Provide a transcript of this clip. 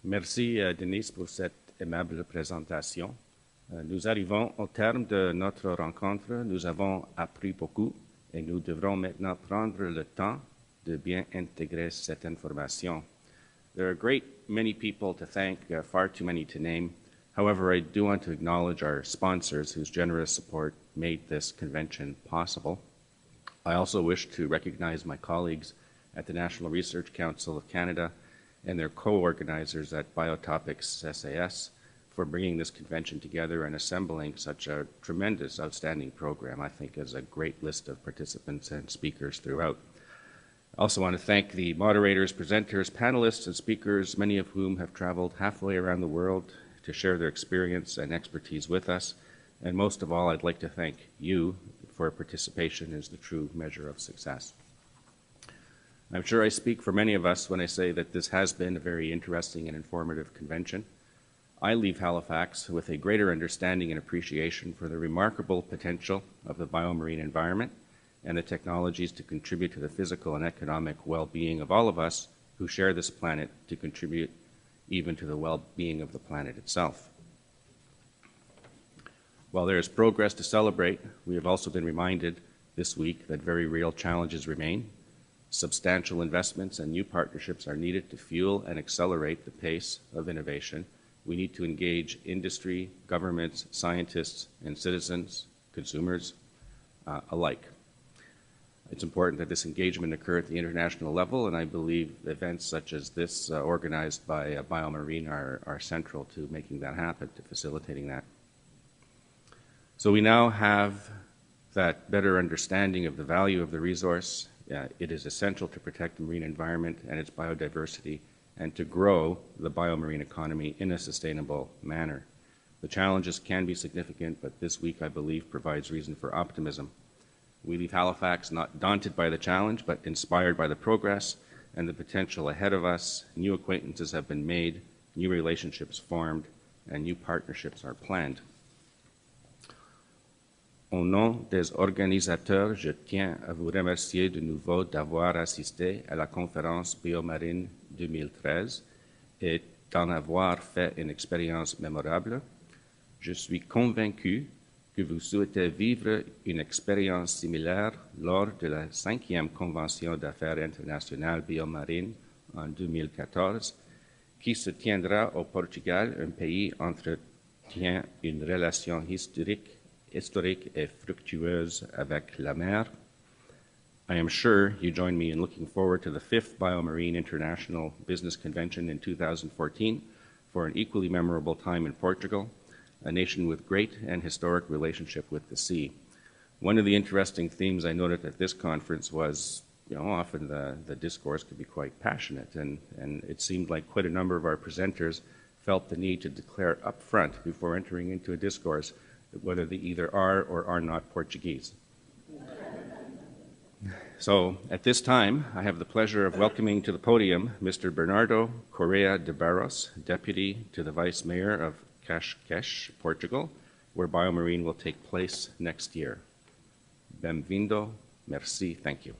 Merci, Denise, pour cette aimable présentation. Nous arrivons au terme de notre rencontre. Nous avons appris beaucoup et nous devrons maintenant prendre le temps de bien intégrer cette information. There are a great many people to thank, far too many to name. However, I do want to acknowledge our sponsors whose generous support made this convention possible. I also wish to recognize my colleagues at the National Research Council of Canada and their co-organizers at Biotopics SAS for bringing this convention together and assembling such a tremendous, outstanding program. I think is a great list of participants and speakers throughout. I also want to thank the moderators, presenters, panelists, and speakers, many of whom have traveled halfway around the world to share their experience and expertise with us. And most of all, I'd like to thank you for participation as the true measure of success. I'm sure I speak for many of us when I say that this has been a very interesting and informative convention. I leave Halifax with a greater understanding and appreciation for the remarkable potential of the biomarine environment and the technologies to contribute to the physical and economic well-being of all of us who share this planet, to contribute even to the well-being of the planet itself. While there is progress to celebrate, we have also been reminded this week that very real challenges remain. Substantial investments and new partnerships are needed to fuel and accelerate the pace of innovation. We need to engage industry, governments, scientists, and citizens, consumers alike. It's important that this engagement occur at the international level, and I believe events such as this organized by BioMarine are central to making that happen, to facilitating that. So we now have that better understanding of the value of the resource. It is essential to protect the marine environment and its biodiversity and to grow the biomarine economy in a sustainable manner. The challenges can be significant, but this week, I believe, provides reason for optimism. We leave Halifax not daunted by the challenge, but inspired by the progress and the potential ahead of us. New acquaintances have been made, new relationships formed, and new partnerships are planned. Au nom des organisateurs, je tiens à vous remercier de nouveau d'avoir assisté à la conférence BioMarine 2013 et d'en avoir fait une expérience mémorable. Je suis convaincu que vous souhaitez vivre une expérience similaire lors de la 5e Convention d'affaires internationales BioMarine en 2014, qui se tiendra au Portugal, un pays entretient une relation historique et fructueuse avec la mer. I am sure you join me in looking forward to the 5th BioMarine International Business Convention in 2014 for an equally memorable time in Portugal, a nation with great and historic relationship with the sea. One of the interesting themes I noted at this conference was, often the discourse could be quite passionate, and it seemed like quite a number of our presenters felt the need to declare up front before entering into a discourse whether they either are or are not Portuguese. So at this time, I have the pleasure of welcoming to the podium Mr. Bernardo Correa de Barros, Deputy to the Vice Mayor of Cascais, Portugal, where BioMarine will take place next year. Bem-vindo, merci, thank you.